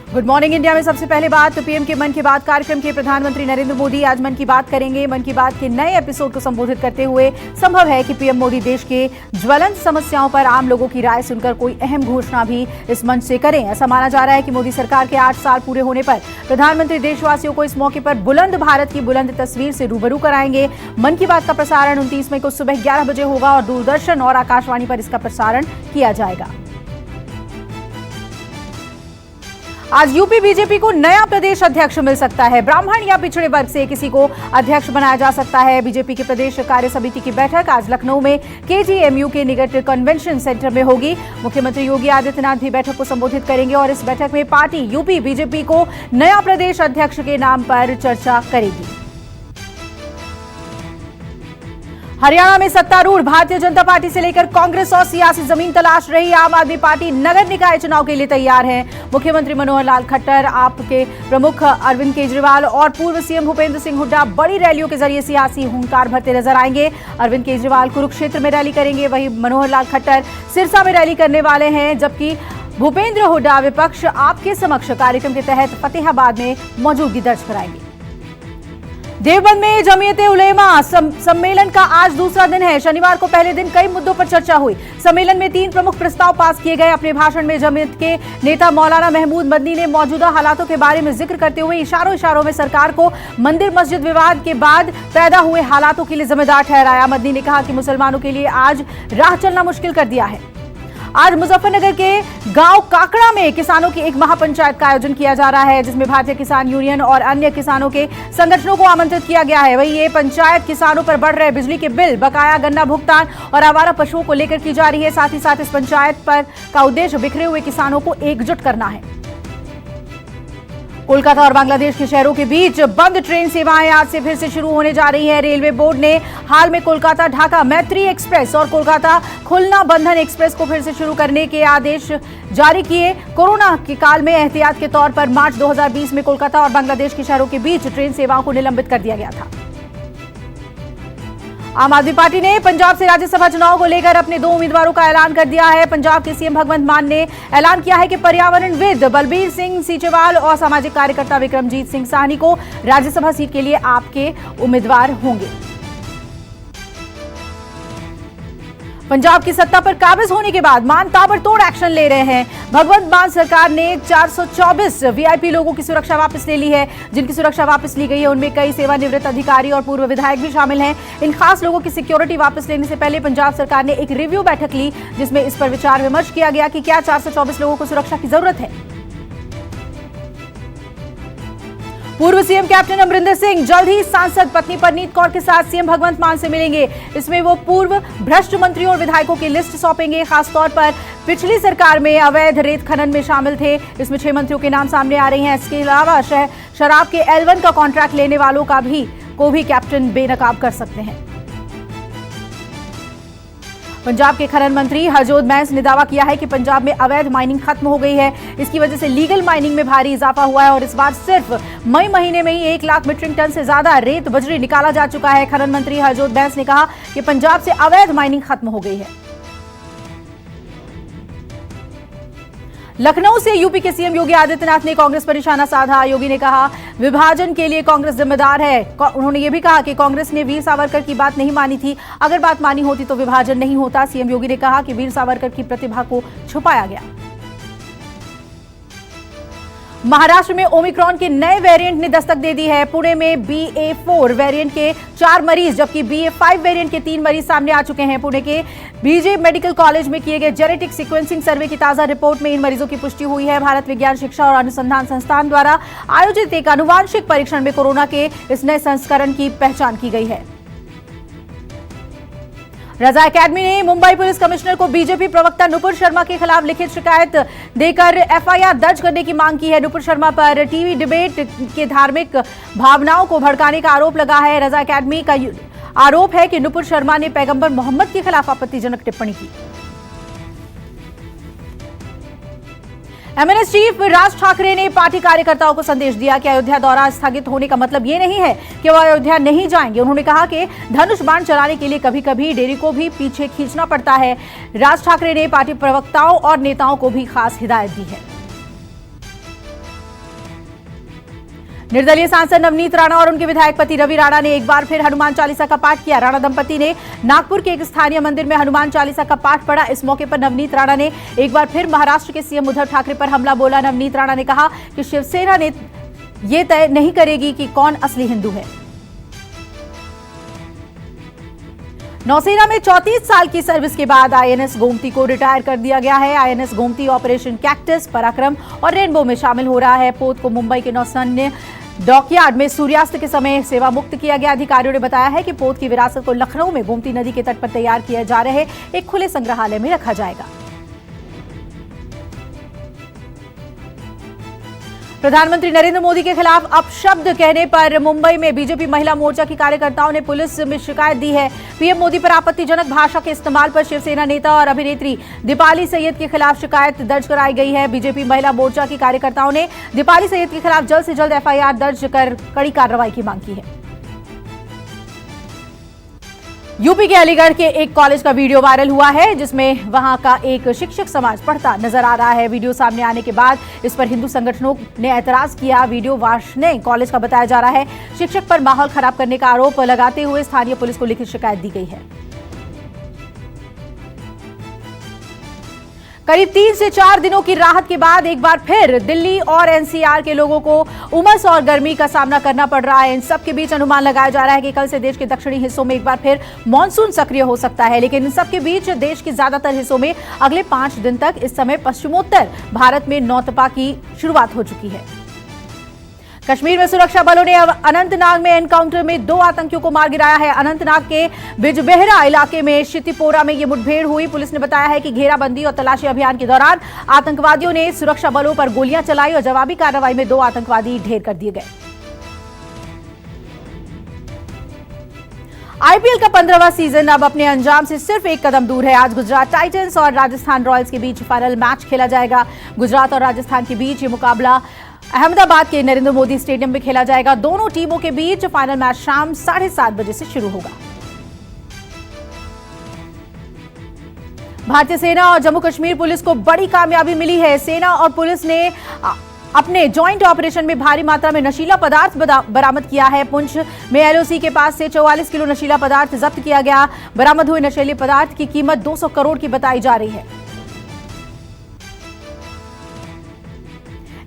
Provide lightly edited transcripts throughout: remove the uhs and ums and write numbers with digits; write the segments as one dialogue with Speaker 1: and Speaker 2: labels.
Speaker 1: Good morning India में सबसे पहले बात पीएम के मन की बात कार्यक्रम के प्रधानमंत्री नरेंद्र मोदी आज मन की बात करेंगे। मन की बात के नए एपिसोड को संबोधित करते हुए संभव है कि पीएम मोदी देश के ज्वलंत समस्याओं पर आम लोगों की राय सुनकर कोई अहम घोषणा भी इस मंच से करें। ऐसा माना जा रहा है कि मोदी सरकार के 8 साल पूरे होने पर प्रधानमंत्री देशवासियों को इस मौके पर बुलंद भारत की बुलंद तस्वीर से रूबरू कराएंगे। मन की बात का प्रसारण 29 मई को सुबह 11 बजे होगा और दूरदर्शन और आकाशवाणी पर इसका प्रसारण किया जाएगा। आज यूपी बीजेपी को नया प्रदेश अध्यक्ष मिल सकता है। ब्राह्मण या पिछड़े वर्ग से किसी को अध्यक्ष बनाया जा सकता है। बीजेपी की प्रदेश कार्य समिति की बैठक आज लखनऊ में केजीएमयू के निकट कन्वेंशन सेंटर में होगी। मुख्यमंत्री योगी आदित्यनाथ भी बैठक को संबोधित करेंगे और इस बैठक में पार्टी यूपी बीजेपी को नया प्रदेश अध्यक्ष के नाम पर चर्चा करेगी। हरियाणा में सत्तारूढ़ भारतीय जनता पार्टी से लेकर कांग्रेस और सियासी जमीन तलाश रही आम आदमी पार्टी नगर निकाय चुनाव के लिए तैयार है। मुख्यमंत्री मनोहर लाल खट्टर, आप के प्रमुख अरविंद केजरीवाल और पूर्व सीएम भूपेंद्र सिंह हुड्डा बड़ी रैलियों के जरिए सियासी हुंकार भरते नजर आएंगे। अरविंद केजरीवाल कुरुक्षेत्र में रैली करेंगे, वहीं मनोहर लाल खट्टर सिरसा में रैली करने वाले हैं, जबकि भूपेंद्र हुड्डा विपक्ष आपके समक्ष कार्यक्रम के तहत फतेहाबाद में मौजूदगी दर्ज कराएंगे। देवबंद में जमीयत उलेमा सम्मेलन का आज दूसरा दिन है। शनिवार को पहले दिन कई मुद्दों पर चर्चा हुई। सम्मेलन में 3 प्रमुख प्रस्ताव पास किए गए। अपने भाषण में जमीयत के नेता मौलाना महमूद मदनी ने मौजूदा हालातों के बारे में जिक्र करते हुए इशारों में सरकार को मंदिर मस्जिद विवाद के बाद पैदा हुए हालातों के लिए जिम्मेदार ठहराया। मदनी ने कहा कि मुसलमानों के लिए आज राह चलना मुश्किल कर दिया है। आज मुजफ्फरनगर के गांव काकड़ा में किसानों की एक महापंचायत का आयोजन किया जा रहा है, जिसमें भारतीय किसान यूनियन और अन्य किसानों के संगठनों को आमंत्रित किया गया है। वहीं ये पंचायत किसानों पर बढ़ रहे बिजली के बिल, बकाया गन्ना भुगतान और आवारा पशुओं को लेकर की जा रही है। साथ ही साथ इस पंचायत पर का उद्देश्य बिखरे हुए किसानों को एकजुट करना है। कोलकाता और बांग्लादेश के शहरों के बीच बंद ट्रेन सेवाएं आज से फिर से शुरू होने जा रही है। रेलवे बोर्ड ने हाल में कोलकाता ढाका मैत्री एक्सप्रेस और कोलकाता खुलना बंधन एक्सप्रेस को फिर से शुरू करने के आदेश जारी किए। कोरोना के काल में एहतियात के तौर पर मार्च 2020 में कोलकाता और बांग्लादेश के शहरों के बीच ट्रेन सेवाओं को निलंबित कर दिया गया था। आम आदमी पार्टी ने पंजाब से राज्यसभा चुनाव को लेकर अपने 2 उम्मीदवारों का ऐलान कर दिया है। पंजाब के सीएम भगवंत मान ने ऐलान किया है कि पर्यावरणविद बलबीर सिंह सीचेवाल और सामाजिक कार्यकर्ता विक्रमजीत सिंह साहनी को राज्यसभा सीट के लिए आपके उम्मीदवार होंगे। पंजाब की सत्ता पर काबिज होने के बाद मान ताबड़तोड़ एक्शन ले रहे हैं। भगवंत मान सरकार ने 424 वीआईपी लोगों की सुरक्षा वापस ले ली है। जिनकी सुरक्षा वापस ली गई है उनमें कई सेवानिवृत्त अधिकारी और पूर्व विधायक भी शामिल हैं। इन खास लोगों की सिक्योरिटी वापस लेने से पहले पंजाब सरकार ने एक रिव्यू बैठक ली, जिसमें इस पर विचार विमर्श किया गया कि क्या 424 लोगों को सुरक्षा की जरूरत है। पूर्व सीएम कैप्टन अमरिंदर सिंह जल्द ही सांसद पत्नी परनीत कौर के साथ सीएम भगवंत मान से मिलेंगे। इसमें वो पूर्व भ्रष्ट मंत्रियों और विधायकों की लिस्ट सौंपेंगे। खासतौर पर पिछली सरकार में अवैध रेत खनन में शामिल थे। इसमें 6 मंत्रियों के नाम सामने आ रहे हैं। इसके अलावा शराब के L1 का कॉन्ट्रैक्ट लेने वालों को भी कैप्टन बेनकाब कर सकते हैं। पंजाब के खनन मंत्री हरजोत बैंस ने दावा किया है कि पंजाब में अवैध माइनिंग खत्म हो गई है। इसकी वजह से लीगल माइनिंग में भारी इजाफा हुआ है और इस बार सिर्फ मई महीने में ही 1 लाख मीट्रिक टन से ज्यादा रेत बजरी निकाला जा चुका है। खनन मंत्री हरजोत बैंस ने कहा कि पंजाब से अवैध माइनिंग खत्म हो गई है। लखनऊ से यूपी के सीएम योगी आदित्यनाथ ने कांग्रेस पर निशाना साधा। योगी ने कहा विभाजन के लिए कांग्रेस जिम्मेदार है। उन्होंने ये भी कहा कि कांग्रेस ने वीर सावरकर की बात नहीं मानी थी। अगर बात मानी होती तो विभाजन नहीं होता। सीएम योगी ने कहा कि वीर सावरकर की प्रतिभा को छुपाया गया। महाराष्ट्र में ओमिक्रॉन के नए वेरिएंट ने दस्तक दे दी है। पुणे में BA.4 वेरिएंट के 4 मरीज जबकि BA.5 वेरिएंट के 3 मरीज सामने आ चुके हैं। पुणे के बीजे मेडिकल कॉलेज में किए गए जेनेटिक सीक्वेंसिंग सर्वे की ताजा रिपोर्ट में इन मरीजों की पुष्टि हुई है। भारत विज्ञान शिक्षा और अनुसंधान संस्थान द्वारा आयोजित एक आनुवांशिक परीक्षण में कोरोना के इस नए संस्करण की पहचान की गई है। रजा एकेडमी ने मुंबई पुलिस कमिश्नर को बीजेपी प्रवक्ता नुपुर शर्मा के खिलाफ लिखित शिकायत देकर FIR दर्ज करने की मांग की है। नुपुर शर्मा पर टीवी डिबेट के धार्मिक भावनाओं को भड़काने का आरोप लगा है। रजा एकेडमी का आरोप है कि नुपुर शर्मा ने पैगंबर मोहम्मद के खिलाफ आपत्तिजनक टिप्पणी की। एमएनएस चीफ राज ठाकरे ने पार्टी कार्यकर्ताओं को संदेश दिया कि अयोध्या दौरा स्थगित होने का मतलब ये नहीं है कि वो अयोध्या नहीं जाएंगे। उन्होंने कहा कि धनुष बाण चलाने के लिए कभी कभी डेरी को भी पीछे खींचना पड़ता है। राज ठाकरे ने पार्टी प्रवक्ताओं और नेताओं को भी खास हिदायत दी है। निर्दलीय सांसद नवनीत राणा और उनके विधायक पति रवि राणा ने एक बार फिर हनुमान चालीसा का पाठ किया। राणा दंपति ने नागपुर के एक स्थानीय मंदिर में हनुमान चालीसा का पाठ पढ़ा। इस मौके पर नवनीत राणा ने एक बार फिर महाराष्ट्र के सीएम उद्धव ठाकरे पर हमला बोला। नवनीत राणा ने कहा कि शिवसेना ने ये तय नहीं करेगी कि कौन असली हिंदू है। नौसेना में 34 साल की सर्विस के बाद आईएनएस गोमती को रिटायर कर दिया गया है। आईएनएस गोमती ऑपरेशन कैक्टस, पराक्रम और रेनबो में शामिल हो रहा है। पोत को मुंबई के नौसैन्य डॉकयार्ड में सूर्यास्त के समय सेवा मुक्त किया गया। अधिकारियों ने बताया है कि पोत की विरासत को लखनऊ में गोमती नदी के तट पर तैयार किए जा रहे एक खुले संग्रहालय में रखा जाएगा। प्रधानमंत्री नरेंद्र मोदी के खिलाफ अपशब्द कहने पर मुंबई में बीजेपी महिला मोर्चा की कार्यकर्ताओं ने पुलिस में शिकायत दी है। पीएम मोदी पर आपत्तिजनक भाषा के इस्तेमाल पर शिवसेना नेता और अभिनेत्री दीपाली सैयद के खिलाफ शिकायत दर्ज कराई गई है। बीजेपी महिला मोर्चा की कार्यकर्ताओं ने दीपाली सैयद के खिलाफ जल्द से जल्द एफआईआर दर्ज कर कड़ी कार्रवाई की मांग की है। यूपी के अलीगढ़ के एक कॉलेज का वीडियो वायरल हुआ है, जिसमें वहां का एक शिक्षक समाज पढ़ता नजर आ रहा है। वीडियो सामने आने के बाद इस पर हिंदू संगठनों ने ऐतराज किया। वीडियो वार्ष्णेय कॉलेज का बताया जा रहा है। शिक्षक पर माहौल खराब करने का आरोप लगाते हुए स्थानीय पुलिस को लिखित शिकायत दी गई है। करीब 3 से 4 दिनों की राहत के बाद एक बार फिर दिल्ली और एनसीआर के लोगों को उमस और गर्मी का सामना करना पड़ रहा है। इन सब के बीच अनुमान लगाया जा रहा है कि कल से देश के दक्षिणी हिस्सों में एक बार फिर मानसून सक्रिय हो सकता है। लेकिन इन सब के बीच देश के ज्यादातर हिस्सों में अगले 5 दिन तक इस समय पश्चिमोत्तर भारत में नौतपा की शुरुआत हो चुकी है। कश्मीर में सुरक्षा बलों ने अब अनंतनाग में एनकाउंटर में 2 आतंकियों को मार गिराया है। अनंतनाग के बिजबेहरा इलाके में शितिपोरा में यह मुठभेड़ हुई। पुलिस ने बताया है कि घेराबंदी और तलाशी अभियान के दौरान आतंकवादियों ने सुरक्षा बलों पर गोलियां चलाई और जवाबी कार्रवाई में 2 आतंकवादी ढेर कर दिए गए। आईपीएल का 15वां सीजन अब अपने अंजाम से सिर्फ एक कदम दूर है। आज गुजरात टाइटंस और राजस्थान रॉयल्स के बीच फाइनल मैच खेला जाएगा। गुजरात और राजस्थान के बीच ये मुकाबला अहमदाबाद के नरेंद्र मोदी स्टेडियम में खेला जाएगा। दोनों टीमों के बीच फाइनल मैच शाम 7:30 बजे से शुरू होगा। भारतीय सेना और जम्मू कश्मीर पुलिस को बड़ी कामयाबी मिली है। सेना और पुलिस ने अपने जॉइंट ऑपरेशन में भारी मात्रा में नशीला पदार्थ बरामद किया है। पुंछ में एलओसी के पास से 44 किलो नशीला पदार्थ जब्त किया गया। बरामद हुए नशीले पदार्थ की कीमत 200 करोड़ की बताई जा रही है।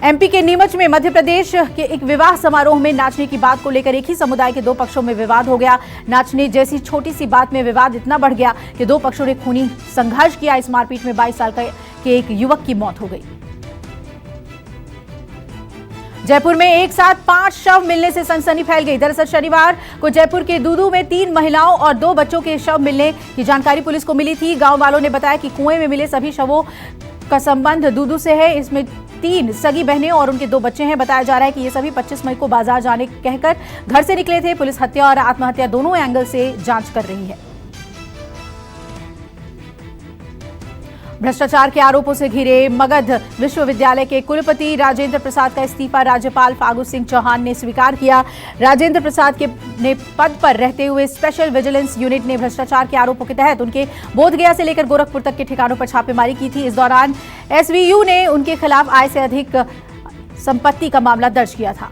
Speaker 1: एमपी के नीमच में मध्य प्रदेश के एक विवाह समारोह में नाचने की बात को लेकर एक ही समुदाय के 2 पक्षों में विवाद हो गया। नाचने जैसी छोटी सी बात में विवाद इतना बढ़ गया कि 2 पक्षों ने खूनी संघर्ष किया। इस मारपीट में 22 साल के एक युवक की मौत हो गई। जयपुर में एक साथ 5 शव मिलने से सनसनी फैल गई। दरअसल शनिवार को जयपुर के दूदू में 3 महिलाओं और 2 बच्चों के शव मिलने की जानकारी पुलिस को मिली थी। गांव वालों ने बताया कि कुएं में मिले सभी शवों का संबंध दूदू से है। इसमें 3 सगी बहनें और उनके 2 बच्चे हैं। बताया जा रहा है कि ये सभी 25 मई को बाजार जाने कहकर घर से निकले थे। पुलिस हत्या और आत्महत्या दोनों एंगल से जांच कर रही है। भ्रष्टाचार के आरोपों से घिरे मगध विश्वविद्यालय के कुलपति राजेंद्र प्रसाद का इस्तीफा राज्यपाल फागू सिंह चौहान ने स्वीकार किया। राजेंद्र प्रसाद के ने पद पर रहते हुए स्पेशल विजिलेंस यूनिट ने भ्रष्टाचार के आरोपों के तहत उनके बोधगया से लेकर गोरखपुर तक के ठिकानों पर छापेमारी की थी। इस दौरान एसवीयू ने उनके खिलाफ आय से अधिक संपत्ति का मामला दर्ज किया था।